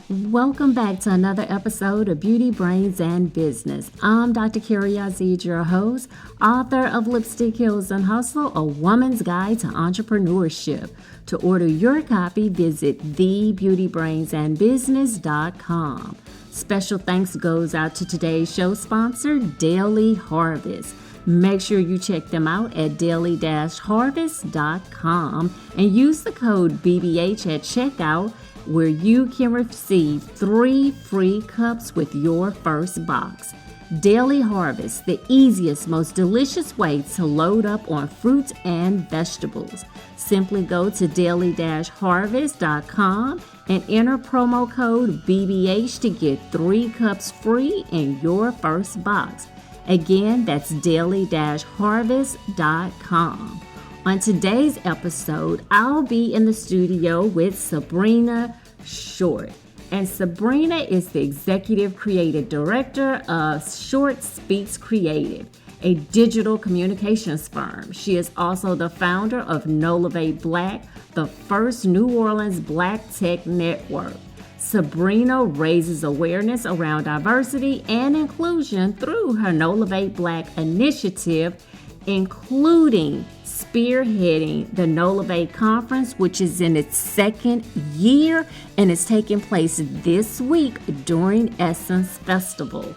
Welcome back to another episode of Beauty, Brains, and Business. I'm Dr. Carrie Yazid, your host, author of Lipstick Heals and Hustle, A Woman's Guide to Entrepreneurship. To order your copy, visit thebeautybrainsandbusiness.com. Special thanks goes out to today's show sponsor, Daily Harvest. Make sure you check them out at daily-harvest.com and use the code BBH at checkout, where you can receive 3 free cups with your first box. Daily Harvest, the easiest, most delicious way to load up on fruits and vegetables. Simply go to daily-harvest.com and enter promo code BBH to get 3 cups free in your first box. Again, that's daily-harvest.com. On today's episode, I'll be in the studio with Sabrina Short. And Sabrina is the Executive Creative Director of Short Speaks Creative, a digital communications firm. She is also the founder of Nolivate Black, the first New Orleans Black tech network. Sabrina raises awareness around diversity and inclusion through her Nolivate Black initiative, including spearheading the Nolivate Conference, which is in its second year and is taking place this week during Essence Festival.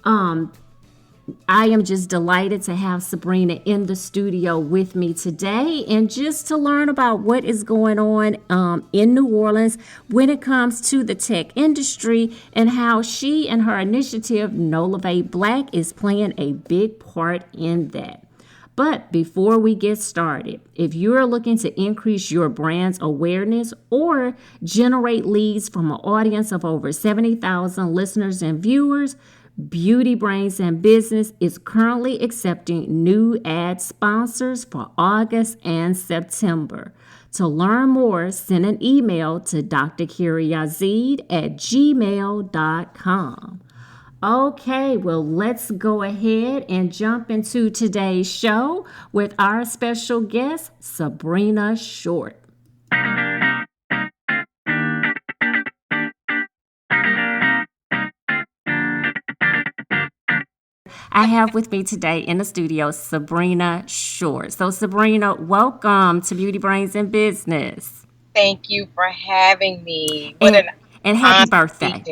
I am just delighted to have Sabrina in the studio with me today and just to learn about what is going on in New Orleans when it comes to the tech industry and how she and her initiative, Nolivate Black, is playing a big part in that. But before we get started, if you're looking to increase your brand's awareness or generate leads from an audience of over 70,000 listeners and viewers, Beauty, Brains, and Business is currently accepting new ad sponsors for August and September. To learn more, send an email to drcarrieyazid@gmail.com. Okay, well, let's go ahead and jump into today's show with our special guest, Sabrina Short. I have with me today in the studio Sabrina Short. So, Sabrina, welcome to Beauty, Brains, and Business. Thank you for having me. And happy birthday.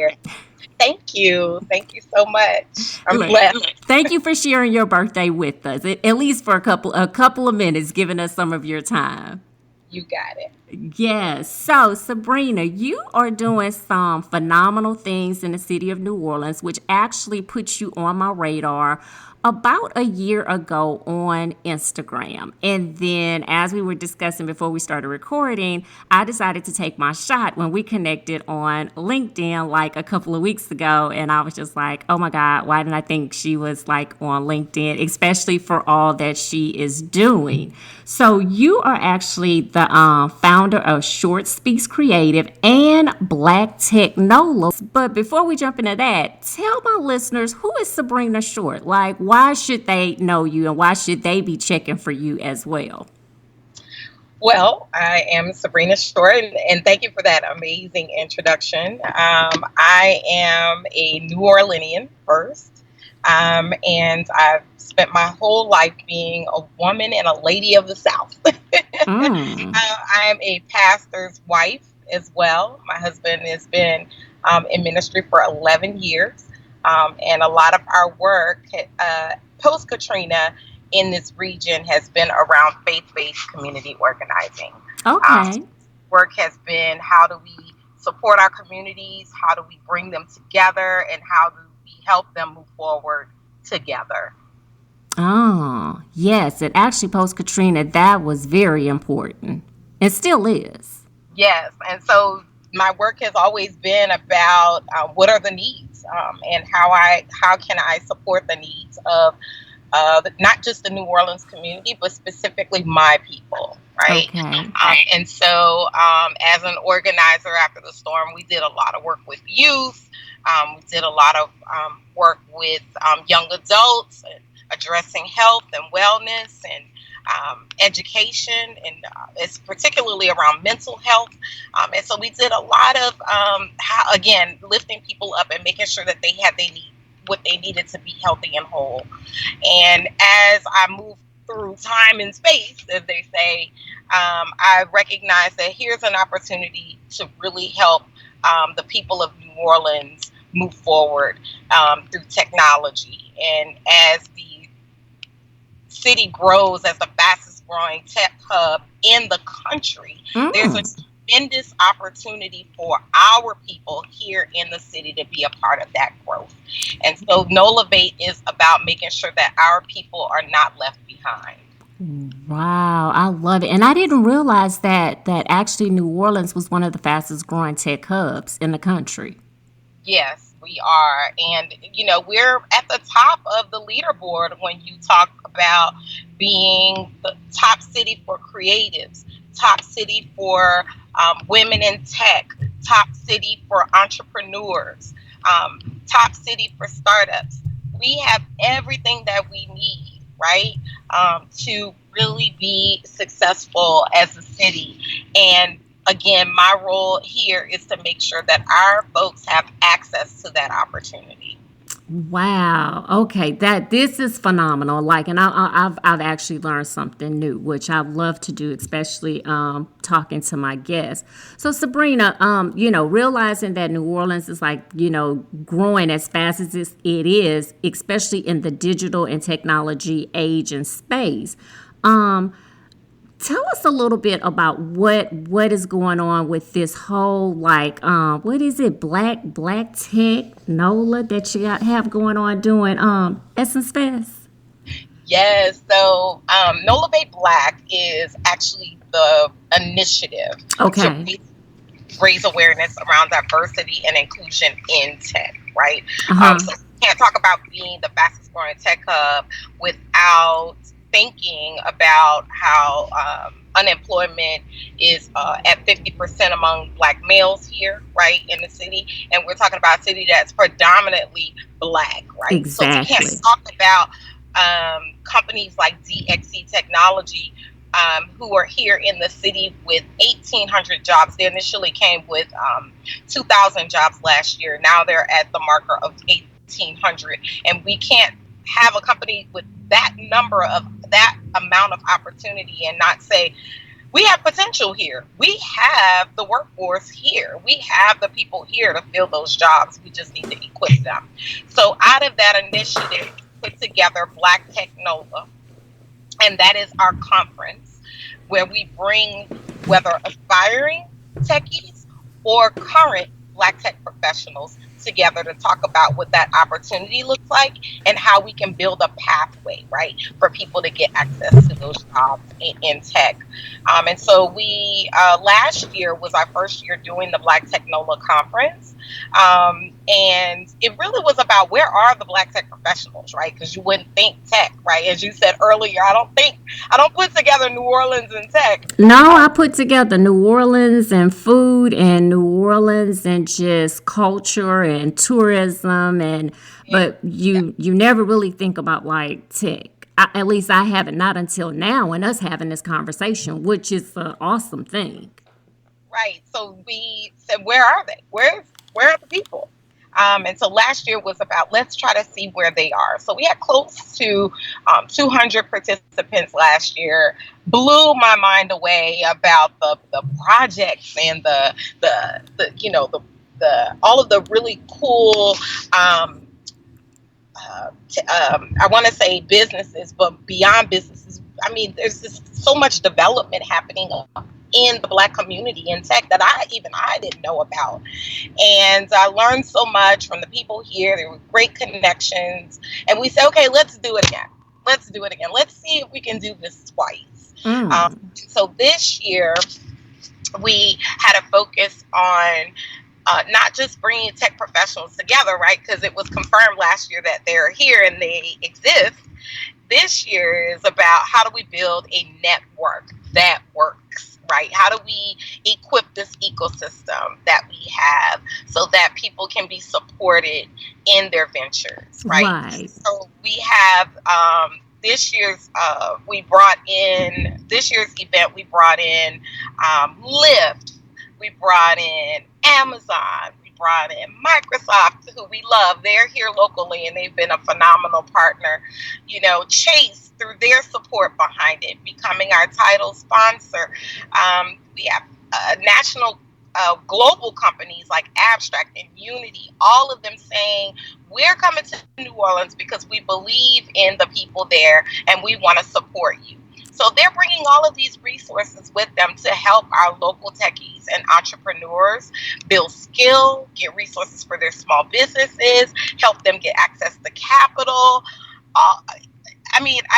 Thank you. Thank you so much. I'm blessed. Thank you for sharing your birthday with us, at least for a couple of minutes, giving us some of your time. You got it. Yes. So, Sabrina, you are doing some phenomenal things in the city of New Orleans, which actually put you on my radar about a year ago on Instagram. And then as we were discussing before we started recording, I decided to take my shot when we connected on LinkedIn like a couple of weeks ago. And I was just like, oh my God, why didn't I think she was like on LinkedIn, especially for all that she is doing? So you are actually the founder of Short Speaks Creative and Black Tech NOLA. But before we jump into that, tell my listeners, who is Sabrina Short? Like, why should they know you and why should they be checking for you as well? Well, I am Sabrina Short, and thank you for that amazing introduction. I am a New Orleanian first, and I've spent my whole life being a woman and a lady of the South. I am a pastor's wife as well. My husband has been in ministry for 11 years. And a lot of our work post-Katrina in this region has been around faith-based community organizing. Okay. Work has been, how do we support our communities? How do we bring them together? And how do we help them move forward together? Oh, yes. And actually, post-Katrina, that was very important. It still is. Yes. And so my work has always been about what are the needs and how can I support the needs of not just the New Orleans community, but specifically my people, right? Okay. And so as an organizer after the storm, we did a lot of work with youth. We did a lot of work with young adults, addressing health and wellness and education, and it's particularly around mental health. And so we did a lot of, again, lifting people up and making sure that they had what they needed to be healthy and whole. And as I move through time and space, as they say, I recognize that here's an opportunity to really help the people of New Orleans move forward through technology. And as the city grows as the fastest growing tech hub in the country, there's a tremendous opportunity for our people here in the city to be a part of that growth. And so Knowlavate is about making sure that our people are not left behind. Wow, I love it. And I didn't realize that actually New Orleans was one of the fastest growing tech hubs in the country. Yes, we are. And, we're at the top of the leaderboard when you talk about being the top city for creatives, top city for women in tech, top city for entrepreneurs, top city for startups. We have everything that we need, right, to really be successful as a city. And again, my role here is to make sure that our folks have access to that opportunity. Wow. Okay, that this is phenomenal. Like, and I've actually learned something new, which I love to do, especially talking to my guests. So, Sabrina, realizing that New Orleans is like growing as fast as it is, especially in the digital and technology age and space. Um, Tell us a little bit about what is going on with this whole what is it, black tech NOLA that you have going on doing Essence Fest? Yes, so Knowlavate Black is actually the initiative to Okay. raise awareness around diversity and inclusion in tech, right? Uh-huh. So we can't talk about being the fastest growing tech hub without thinking about how unemployment is at 50% among Black males here, right, in the city. And we're talking about a city that's predominantly Black, right? So we can't Exactly. talk about companies like DXC Technology who are here in the city with 1,800 jobs. They initially came with 2,000 jobs last year. Now they're at the marker of 1,800. And we can't have a company with that amount of opportunity and not say, we have potential here. We have the workforce here. We have the people here to fill those jobs. We just need to equip them. So out of that initiative, put together Black Tech NOLA, and that is our conference where we bring whether aspiring techies or current Black tech professionals together to talk about what that opportunity looks like and how we can build a pathway, right, for people to get access to those jobs in tech. And so we, last year was our first year doing the Black Tech NOLA conference. And it really was about where are the Black tech professionals, right? Because you wouldn't think tech, right? As you said earlier, I don't put together New Orleans and tech. No, I put together New Orleans and food and New Orleans and just culture and tourism but you never really think about like tech. At least I haven't, not until now and us having this conversation, which is an awesome thing. Right. So we said, where are they? Where are the people? And so last year was about let's try to see where they are. So we had close to 200 participants last year. Blew my mind away about the projects and the all of the really cool I want to say businesses, but beyond businesses. I mean, there's just so much development happening in the Black community in tech that I didn't know about. And I learned so much from the people here. There were great connections. And we said, okay, let's do it again. Let's do it again. Let's see if we can do this twice. So this year, we had a focus on not just bringing tech professionals together, right? Because it was confirmed last year that they're here and they exist. This year is about how do we build a network that works, right? How do we equip this ecosystem that we have so that people can be supported in their ventures, right? Right. So we have this year's event, we brought in Lyft, we brought in Amazon, we brought in Microsoft, who we love. They're here locally and they've been a phenomenal partner. Chase, through their support behind it, becoming our title sponsor. We have national global companies like Abstract and Unity, all of them saying, we're coming to New Orleans because we believe in the people there and we want to support you. So they're bringing all of these resources with them to help our local techies and entrepreneurs build skill, get resources for their small businesses, help them get access to capital.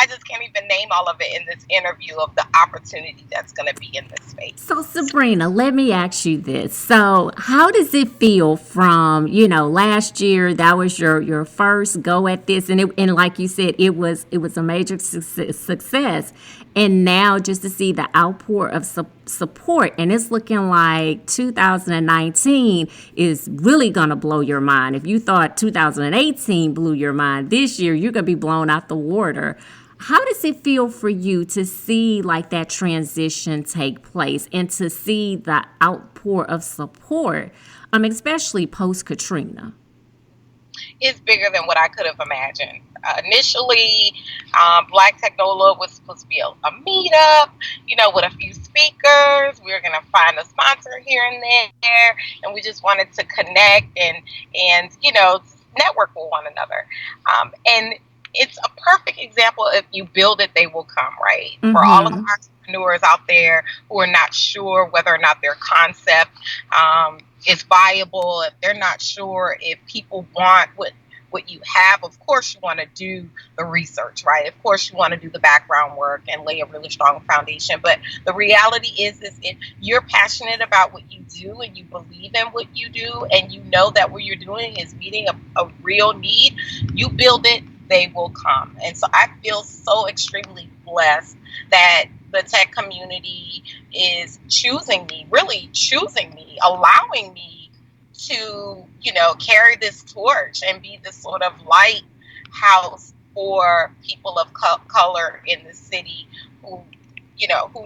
I just can't even name all of it in this interview of the opportunity that's going to be in this space. So, Sabrina, let me ask you this. So, how does it feel from, last year, that was your first go at this, and like you said, it was a major success, and now just to see the outpour of support, and it's looking like 2019 is really going to blow your mind. If you thought 2018 blew your mind, this year you're going to be blown out the water. How does it feel for you to see like that transition take place and to see the outpour of support, especially post Katrina? It's bigger than what I could have imagined. Initially, Black Technola was supposed to be a meetup, with a few speakers. We were going to find a sponsor here and there, and we just wanted to connect and network with one another. And it's a perfect example. If you build it, they will come, right? Mm-hmm. For all of the entrepreneurs out there who are not sure whether or not their concept is viable, if they're not sure if people want what you have, of course you want to do the research, right? Of course you want to do the background work and lay a really strong foundation. But the reality is if you're passionate about what you do and you believe in what you do and you know that what you're doing is meeting a real need, you build it, they will come. And so I feel so extremely blessed that the tech community is choosing me, allowing me to, carry this torch and be this sort of lighthouse for people of color in the city who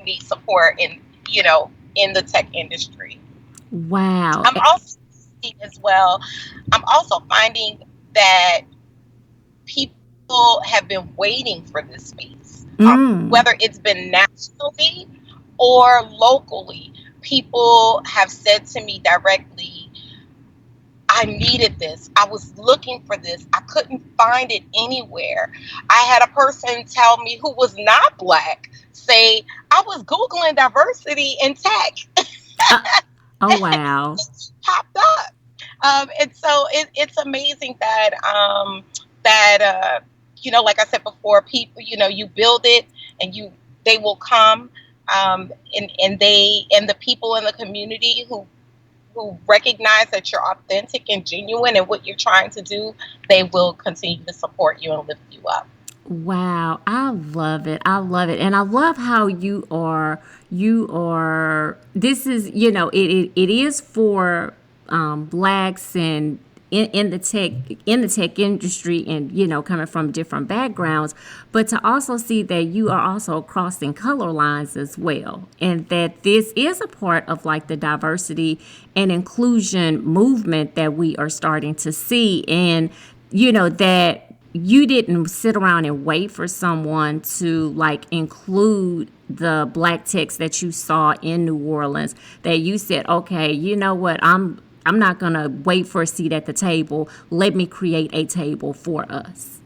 need support in the tech industry. Wow. I'm also finding that people have been waiting for this space, whether it's been nationally or locally. People have said to me directly, I needed this. I was looking for this. I couldn't find it anywhere. I had a person tell me who was not Black say, I was Googling diversity in tech. Oh, wow. It popped up. And so it's amazing that, like I said before, people, you build it and they will come. And the people in the community who recognize that you're authentic and genuine in what you're trying to do, they will continue to support you and lift you up. Wow. I love it. And I love how you are, this is, it is for Blacks and in the tech industry and, coming from different backgrounds, but to also see that you are also crossing color lines as well. And that this is a part of like the diversity and inclusion movement that we are starting to see. And, that you didn't sit around and wait for someone to like include the Black techs that you saw in New Orleans, that you said, okay, you know what, I'm not going to wait for a seat at the table. Let me create a table for us.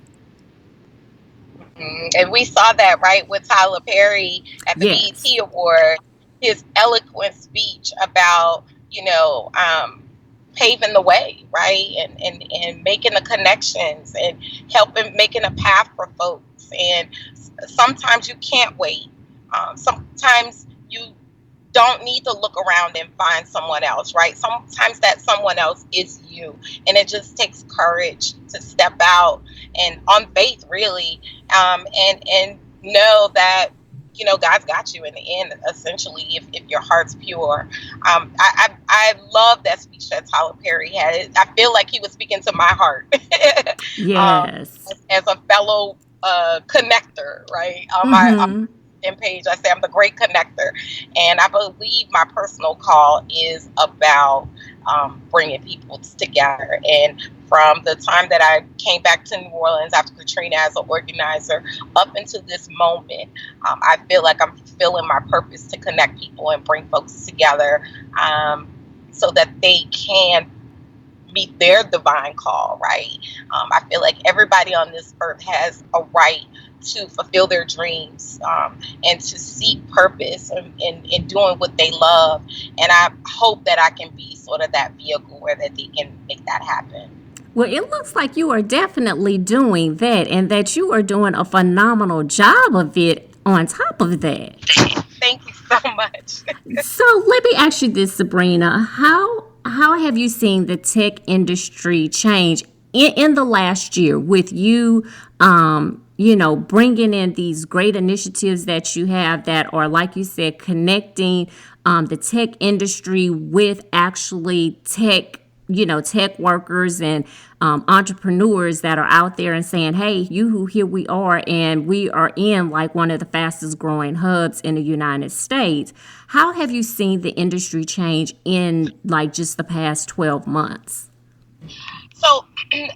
And we saw that, right, with Tyler Perry at the BET Award, his eloquent speech about, paving the way, right, and making the connections and making a path for folks. And sometimes you can't wait. Sometimes you don't need to look around and find someone else, right? Sometimes that someone else is you. And it just takes courage to step out and on faith, really, and know that, God's got you in the end, essentially, if your heart's pure. I love that speech that Tyler Perry had. I feel like he was speaking to my heart. Yes. As a fellow connector, right? On my Mm-hmm. page, I say I'm the great connector, and I believe my personal call is about bringing people together. And from the time that I came back to New Orleans after Katrina as an organizer up until this moment, I feel like I'm fulfilling my purpose to connect people and bring folks together, um, so that they can meet their divine call, right? I feel like everybody on this earth has a right to fulfill their dreams, and to seek purpose in doing what they love. And I hope that I can be sort of that vehicle where that they can make that happen. Well, it looks like you are definitely doing that and that you are doing a phenomenal job of it on top of that. Thank you so much. So let me ask you this, Sabrina. How have you seen the tech industry change in the last year with you, bringing in these great initiatives that you have that are, like you said, connecting the tech industry with actually tech workers and entrepreneurs that are out there and saying, hey, here we are, and we are in like one of the fastest growing hubs in the United States. How have you seen the industry change in like just the past 12 months? So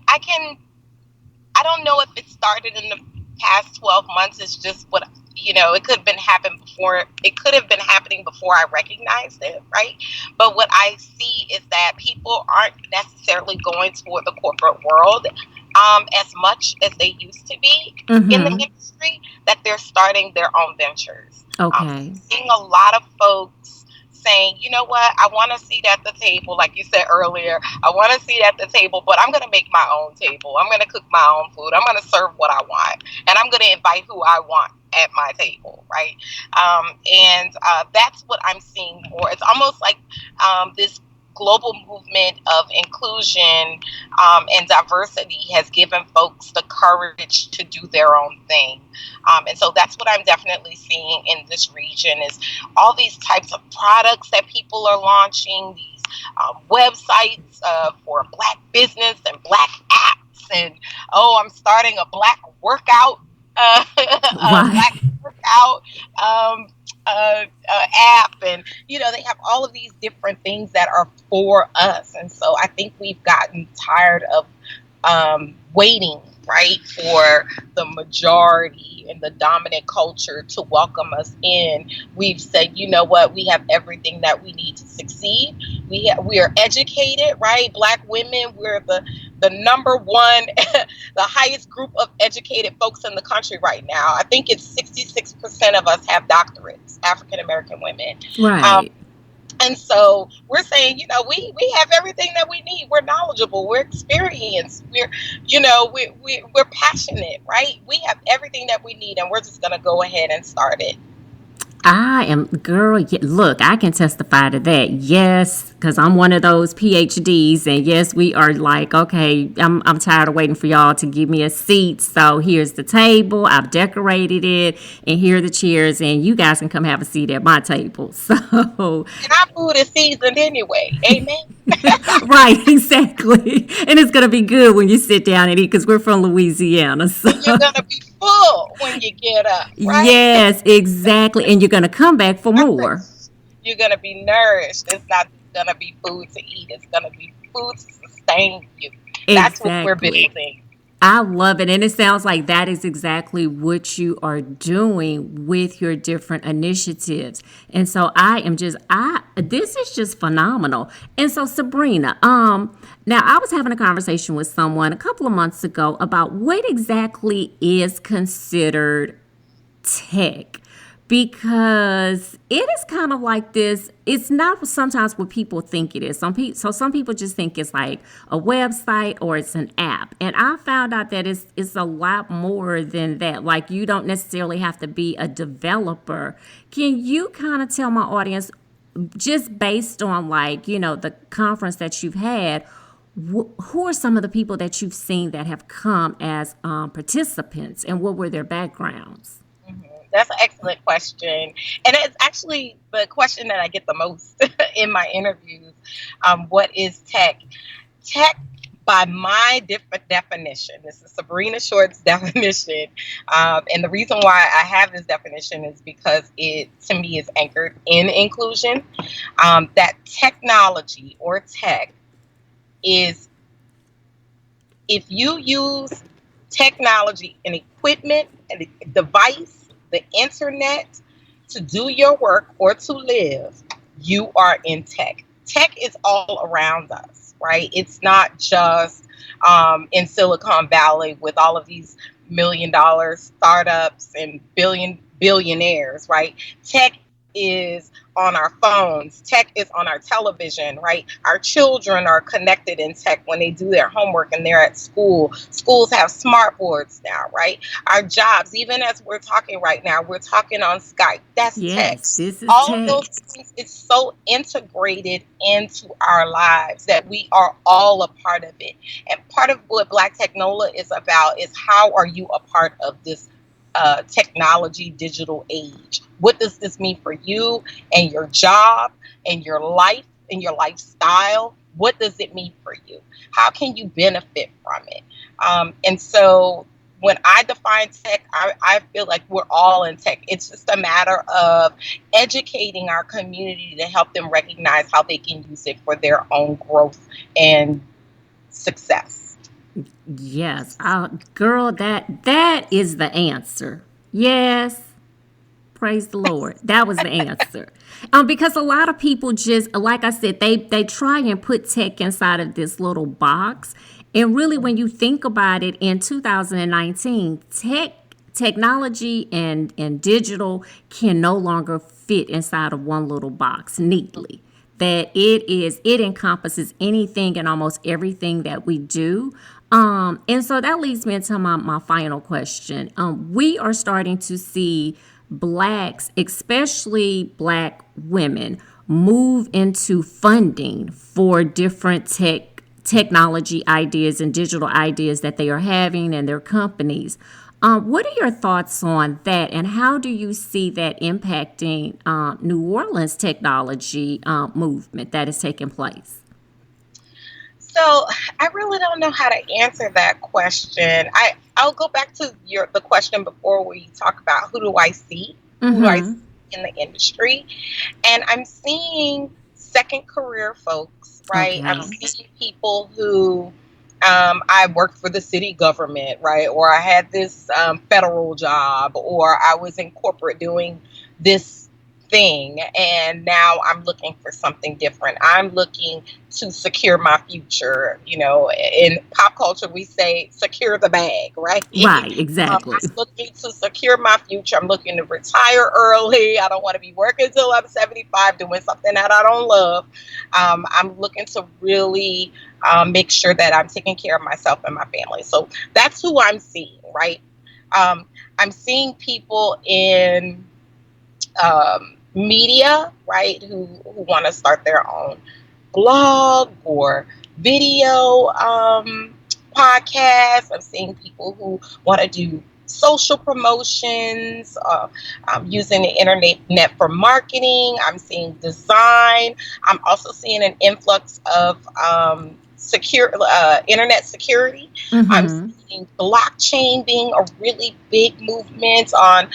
I don't know if it started in the past 12 months. It's just what, it could have been happening before. It could have been happening before I recognized it, right? But what I see is that people aren't necessarily going toward the corporate world as much as they used to be in the Mm-hmm. industry, that they're starting their own ventures. Okay. Seeing a lot of folks saying, you know what, I want to seat at the table, like you said earlier. I want to seat at the table, but I'm going to make my own table. I'm going to cook my own food. I'm going to serve what I want, and I'm going to invite who I want at my table, right? And that's what I'm seeing more. It's almost like this global movement of inclusion and diversity has given folks the courage to do their own thing. And so that's what I'm definitely seeing in this region is all these types of products that people are launching, these websites for Black business and Black apps. And, I'm starting a Black workout, a Right. Black workout app, and they have all of these different things that are for us. And so I think we've gotten tired of waiting, right, for the majority and the dominant culture to welcome us in. We've said, you know what, we have everything that we need to succeed. We are educated, right? Black women, we're the number one, the highest group of educated folks in the country right now. I think it's 66% of us have doctorates, African American women. Right. And so we're saying, we have everything that we need. We're knowledgeable. We're experienced. We're passionate, right? We have everything that we need, and we're just going to go ahead and start it. Girl, look, I can testify to that. Yes, because I'm one of those PhDs, and yes, we are like, okay, I'm tired of waiting for y'all to give me a seat. So here's the table, I've decorated it, and here are the chairs, and you guys can come have a seat at my table. So, And our food is seasoned anyway. Amen. right, exactly, and it's gonna be good when you sit down and eat because we're from Louisiana. So, You're going to be full when you get up, right? yes, exactly, and you're gonna come back for more. You're going to be nourished. It's not going to be food to eat. It's going to be food to sustain you. That's what we're Exactly. building. I love it. And it sounds like that is exactly what you are doing with your different initiatives. And so this is just phenomenal. And so Sabrina, now I was having a conversation with someone a couple of months ago about what exactly is considered tech, because it is kind of like this. It's not sometimes what people think it is. Some people just think it's like a website or it's an app. And I found out that it's a lot more than that. Like, you don't necessarily have to be a developer. Can you kind of tell my audience, just based on the conference that you've had, who are some of the people that you've seen that have come as participants, and what were their backgrounds? That's an excellent question. And it's actually the question that I get the most in my interviews. What is tech? Tech, by my definition, this is Sabrina Short's definition, and the reason why I have this definition is because it, to me, is anchored in inclusion. That technology or tech is, if you use technology and equipment and a device, the internet, to do your work or to live, you are in tech. Tech is all around us, right? It's not just in Silicon Valley with all of these $1 million startups and billionaires, right? Tech is on our phones. Tech is on our television, right? Our children are connected in tech when they do their homework and they're at school. Schools have smart boards now, right? Our jobs, even as we're talking right now, we're talking on Skype. That's tech. Yes, this is All of tech. those things, it's so integrated into our lives that we are all a part of it. And part of what Black Technola is about is, how are you a part of this technology digital age? What does this mean for you and your job and your life and your lifestyle? What does it mean for you? How can you benefit from it? And so when I define tech, I feel like we're all in tech. It's just a matter of educating our community to help them recognize how they can use it for their own growth and success. Yes, girl, that is the answer. Yes, praise the Lord. That was the answer. Because a lot of people just, like I said, they try and put tech inside of this little box. And really, when you think about it, in 2019, technology and digital can no longer fit inside of one little box neatly. That it encompasses anything and almost everything that we do. And so that leads me into my final question. We are starting to see Blacks, especially Black women, move into funding for different technology ideas and digital ideas that they are having in their companies. What are your thoughts on that, and how do you see that impacting New Orleans technology movement that is taking place? So I really don't know how to answer that question. I'll go back to the question before, where you talk about who do I see, who do I see in the industry, and I'm seeing second career folks, right? Okay. I'm seeing people who I worked for the city government, right? Or I had this federal job, or I was in corporate doing this thing, and now I'm looking for something different. I'm looking to secure my future. You know, in pop culture, we say secure the bag, right? Right, exactly. I'm looking to secure my future. I'm looking to retire early. I don't want to be working until I'm 75 doing something that I don't love. I'm looking to really make sure that I'm taking care of myself and my family. So that's who I'm seeing, right? I'm seeing people in media, right, who want to start their own blog or video podcast. I'm seeing people who want to do social promotions, using the internet for marketing. I'm seeing design. I'm also seeing an influx of internet security. I'm seeing blockchain being a really big movement on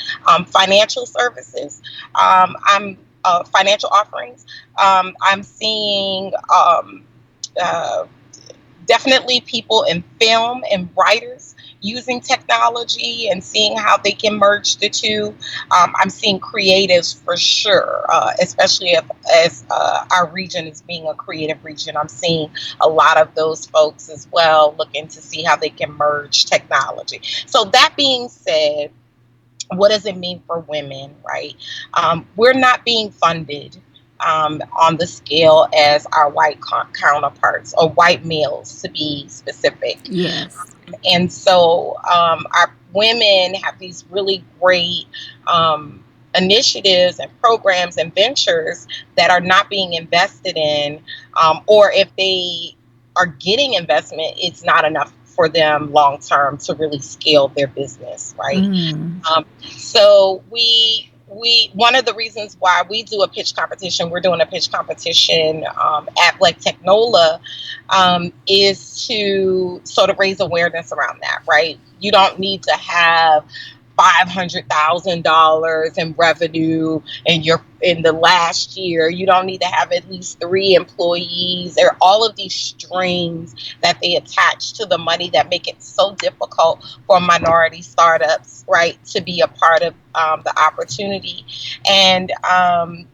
financial services. I'm financial offerings. I'm seeing definitely people in film and writers using technology and seeing how they can merge the two. I'm seeing creatives for sure, especially as our region is being a creative region. I'm seeing a lot of those folks as well, looking to see how they can merge technology. So that being said, what does it mean for women, right? We're not being funded on the scale as our white counterparts, or white males to be specific. Yes. And so our women have these really great initiatives and programs and ventures that are not being invested in, or if they are getting investment, it's not enough for them long term to really scale their business, right? So we one of the reasons why we do a pitch competition, we're doing a pitch competition at Black Technola, is to sort of raise awareness around that, right? You don't need to have $500,000 in revenue in the last year. You don't need to have at least 3 employees. There are all of these strings that they attach to the money that make it so difficult for minority startups, right, to be a part of the opportunity. And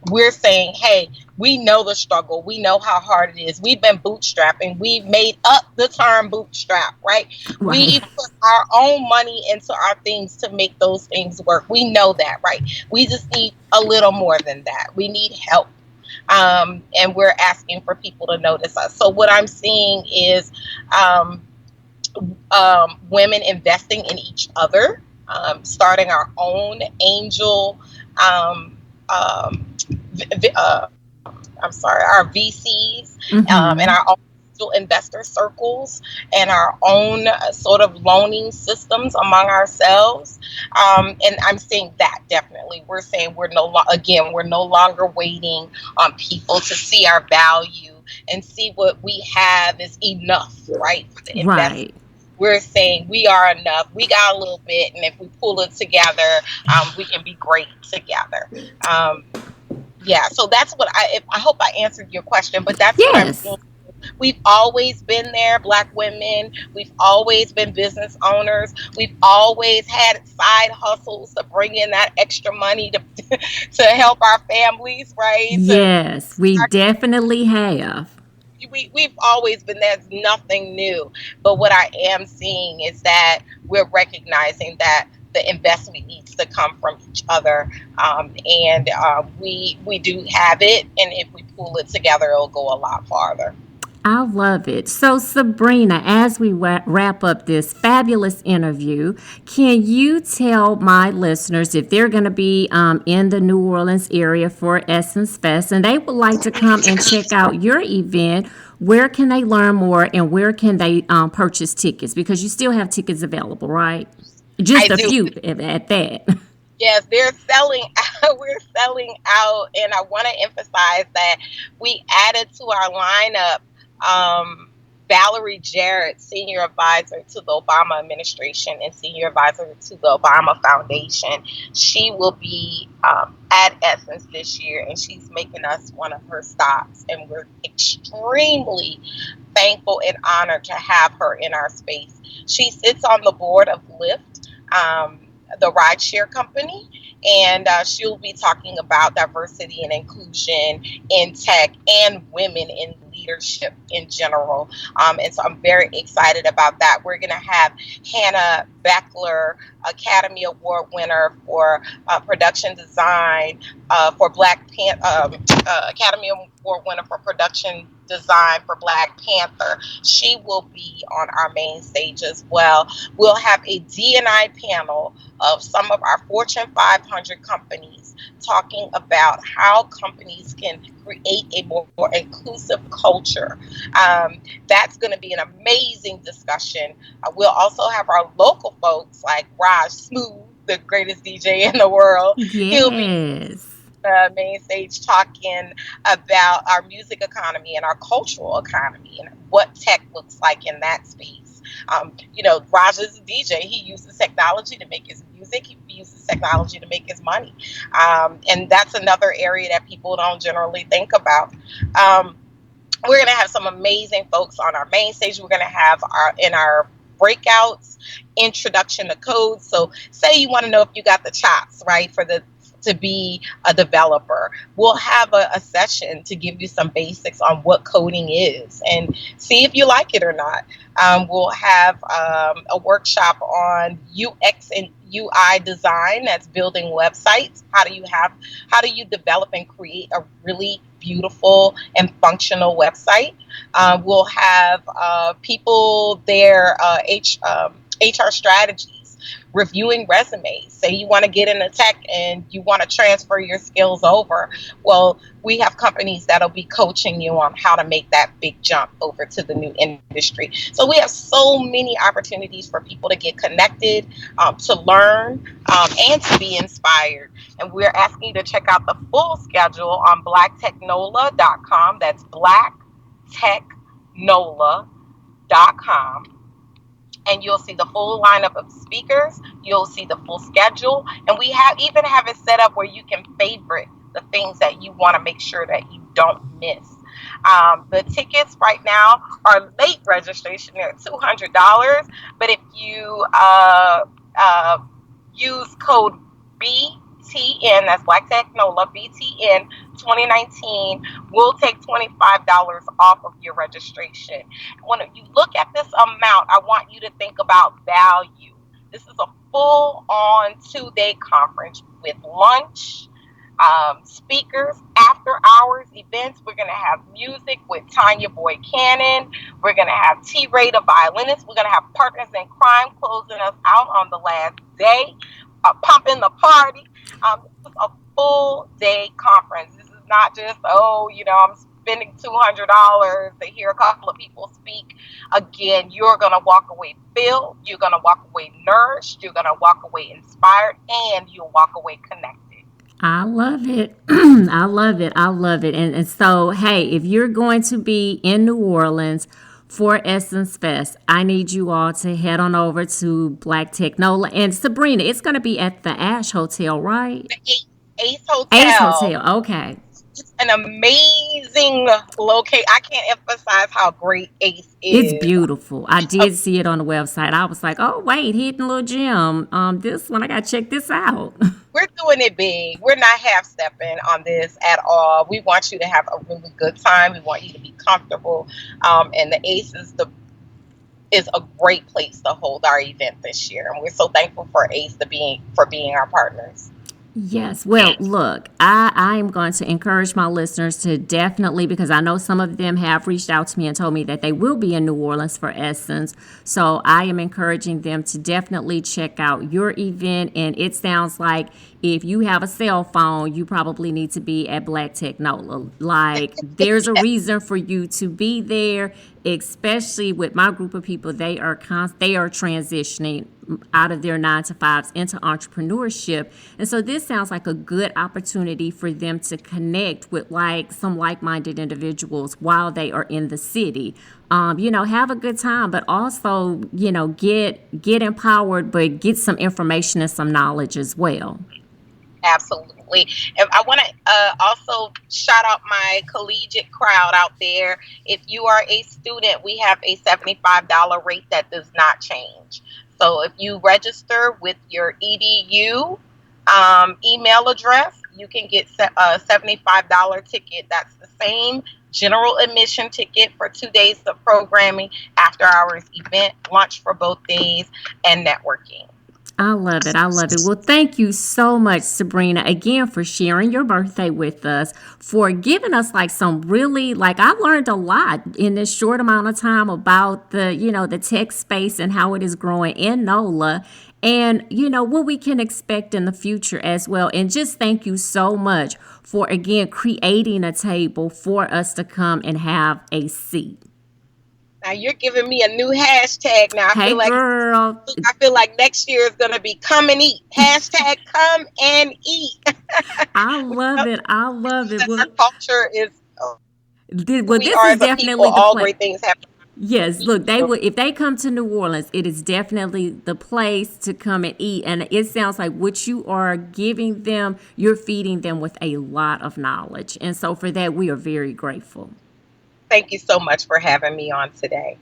we're saying, hey, we know the struggle. We know how hard it is. We've been bootstrapping. We've made up the term bootstrap, right? We put our own money into our things to make those things work. We know that, right? We just need a little more than that. We need help. And we're asking for people to notice us. So what I'm seeing is women investing in each other, starting our own angel, our VCs, and our own investor circles, and our own sort of loaning systems among ourselves. And I'm seeing that definitely. We're saying we're no longer waiting on people to see our value and see what we have is enough, right? For the investment. We're saying we are enough. We got a little bit, and if we pull it together, we can be great together. Yeah, so that's what I hope I answered your question, but that's what I'm saying. We've always been there, Black women. We've always been business owners. We've always had side hustles to bring in that extra money to help our families, right? Yes, we definitely have. We've always been there. There's nothing new. But what I am seeing is that we're recognizing that the investment needs to come from each other. And we do have it. And if we pull it together, it'll go a lot farther. I love it. So, Sabrina, as we wrap up this fabulous interview, can you tell my listeners if they're going to be in the New Orleans area for Essence Fest and they would like to come and check out your event, where can they learn more and where can they purchase tickets? Because you still have tickets available, right? Just a few at that. Yes, they're selling out. We're selling out. And I want to emphasize that we added to our lineup Valerie Jarrett, Senior Advisor to the Obama Administration and Senior Advisor to the Obama Foundation. She will be at Essence this year, and she's making us one of her stops. And we're extremely thankful and honored to have her in our space. She sits on the board of Lyft, the rideshare company, and she'll be talking about diversity and inclusion in tech and women in leadership in general. And so I'm very excited about that. We're going to have Hannah Beckler, Academy Award winner for production design for Black Panther, Academy Award winner for production design for Black Panther. She will be on our main stage as well. We'll have a D&I panel of some of our Fortune 500 companies talking about how companies can create a more inclusive culture. That's going to be an amazing discussion. We'll also have our local folks like Raj Smooth, the greatest DJ in the world. Yes. He'll be main stage talking about our music economy and our cultural economy and what tech looks like in that space. Raj is a DJ. He uses technology to make his music. He uses technology to make his money. And that's another area that people don't generally think about. We're going to have some amazing folks on our main stage. We're going to have our breakouts, introduction to code. So say you want to know if you got the chops, right, to be a developer. We'll have a session to give you some basics on what coding is and see if you like it or not. We'll have a workshop on UX and UI design, that's building websites. How do you develop and create a really beautiful and functional website? We'll have people there, HR strategies. reviewing resumes. Say you want to get into tech and you want to transfer your skills over. Well, we have companies that'll be coaching you on how to make that big jump over to the new industry. So we have so many opportunities for people to get connected, to learn, and to be inspired. And we're asking you to check out the full schedule on blacktechnola.com. That's blacktechnola.com. And you'll see the full lineup of speakers. You'll see the full schedule. And we even have it set up where you can favorite the things that you want to make sure that you don't miss. The tickets right now are late registration. They're $200. But if you use code BTN, that's Black Technola, BTN 2019, we'll take $25 off of your registration. When you look at this amount, I want you to think about value. This is a full-on 2-day conference with lunch, speakers, after-hours events. We're going to have music with Tanya Boyd Cannon. We're going to have T-Ray, the violinist. We're going to have Partners in Crime closing us out on the last day, pumping the party. This is a full-day conference. This is not just, I'm spending $200 to hear a couple of people speak. Again, you're going to walk away filled. You're going to walk away nourished. You're going to walk away inspired, and you'll walk away connected. I love it. I love it. I love it. And so, hey, if you're going to be in New Orleans for Essence Fest, I need you all to head on over to Black Technola. And Sabrina, it's going to be at the Ash Hotel, right? The Ace Hotel. Ace Hotel, okay. It's an amazing location. I can't emphasize how great Ace is. It's beautiful. I did see it on the website. I was like, oh, wait, hidden little gem. This one, I got to check this out. We're doing it big. We're not half-stepping on this at all. We want you to have a really good time. We want you to be comfortable. And the Ace is a great place to hold our event this year. And we're so thankful for Ace for being our partners. Yes. Well, look, I am going to encourage my listeners to definitely, because I know some of them have reached out to me and told me that they will be in New Orleans for Essence. So I am encouraging them to definitely check out your event. And it sounds like if you have a cell phone, you probably need to be at Black Technola. Like, there's a reason for you to be there, especially with my group of people. They are transitioning out of their 9-to-5s into entrepreneurship. And so this sounds like a good opportunity for them to connect with some like-minded individuals while they are in the city. Have a good time, but also, get empowered, but get some information and some knowledge as well. Absolutely. And I want to also shout out my collegiate crowd out there. If you are a student, we have a $75 rate that does not change. So if you register with your EDU email address, you can get a $75 ticket. That's the same general admission ticket for 2 days of programming, after hours event, lunch for both days, and networking. I love it. I love it. Well, thank you so much, Sabrina, again, for sharing your birthday with us, for giving us some really, I learned a lot in this short amount of time about the tech space and how it is growing in NOLA, and, what we can expect in the future as well. And just thank you so much for, again, creating a table for us to come and have a seat. Now you're giving me a new hashtag. Now I feel like next year is going to be come and eat. Hashtag come and eat. I love it. I love it. Our culture is. This is definitely all great things happen. Yes, look, if they come to New Orleans, it is definitely the place to come and eat. And it sounds like what you are giving them, you're feeding them with a lot of knowledge. And so for that, we are very grateful. Thank you so much for having me on today.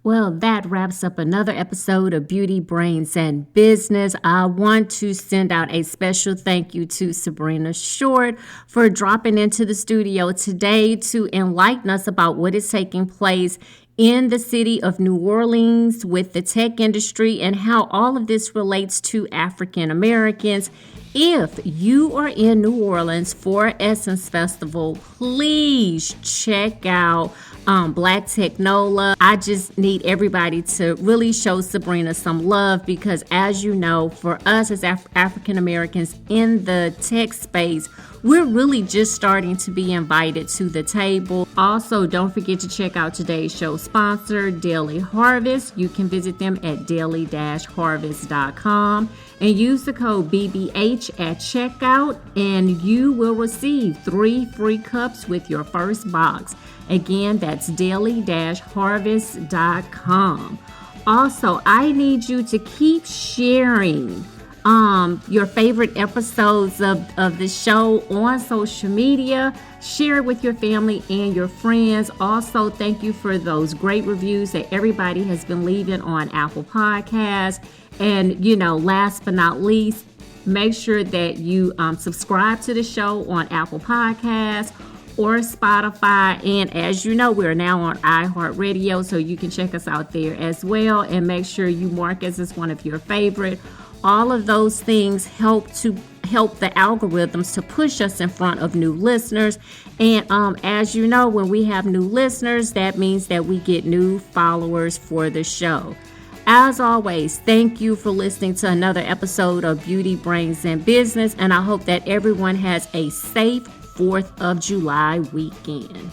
Well, that wraps up another episode of Beauty, Brains, and Business. I want to send out a special thank you to Sabrina Short for dropping into the studio today to enlighten us about what is taking place in the city of New Orleans with the tech industry and how all of this relates to African Americans. If you are in New Orleans for Essence Festival, please check out Black Technola. I just need everybody to really show Sabrina some love because, as you know, for us as African Americans in the tech space, we're really just starting to be invited to the table. Also, don't forget to check out today's show sponsor, Daily Harvest. You can visit them at daily-harvest.com and use the code BBH at checkout, and you will receive 3 free cups with your first box. Again, that's daily-harvest.com. Also, I need you to keep sharing your favorite episodes of the show on social media. Share it with your family and your friends. Also, thank you for those great reviews that everybody has been leaving on Apple Podcasts. And, last but not least, make sure that you subscribe to the show on Apple Podcasts or Spotify. And as you know, we're now on iHeartRadio, so you can check us out there as well. And make sure you mark us as one of your favorite. All of those things help the algorithms to push us in front of new listeners. And as you know, when we have new listeners, that means that we get new followers for the show. As always, thank you for listening to another episode of Beauty, Brains, and Business. And I hope that everyone has a safe 4th of July weekend.